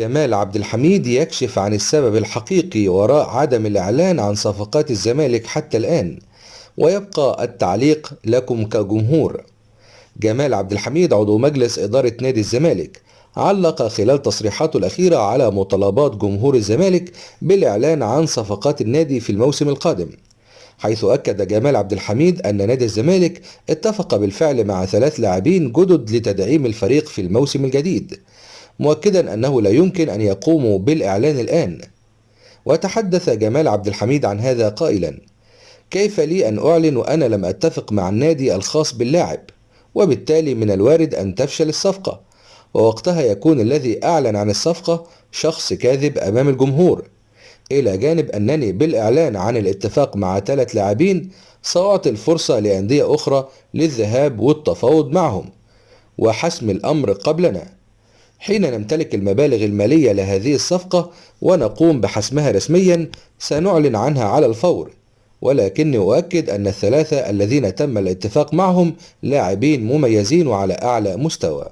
جمال عبد الحميد يكشف عن السبب الحقيقي وراء عدم الإعلان عن صفقات الزمالك حتى الآن، ويبقى التعليق لكم كجمهور. جمال عبد الحميد عضو مجلس إدارة نادي الزمالك علق خلال تصريحاته الأخيرة على مطالبات جمهور الزمالك بالإعلان عن صفقات النادي في الموسم القادم، حيث أكد جمال عبد الحميد أن نادي الزمالك اتفق بالفعل مع 3 لاعبين جدد لتدعيم الفريق في الموسم الجديد، مؤكدا أنه لا يمكن أن يقوموا بالإعلان الآن. وتحدث جمال عبد الحميد عن هذا قائلا: كيف لي أن أعلن وأنا لم أتفق مع النادي الخاص باللاعب، وبالتالي من الوارد أن تفشل الصفقة، ووقتها يكون الذي أعلن عن الصفقة شخص كاذب أمام الجمهور، إلى جانب أنني بالإعلان عن الاتفاق مع 3 لاعبين سأعطي الفرصة لأندية أخرى للذهاب والتفاوض معهم وحسم الأمر قبلنا. حين نمتلك المبالغ المالية لهذه الصفقة ونقوم بحسمها رسميا سنعلن عنها على الفور، ولكني أؤكد أن ال3 الذين تم الاتفاق معهم لاعبين مميزين وعلى أعلى مستوى.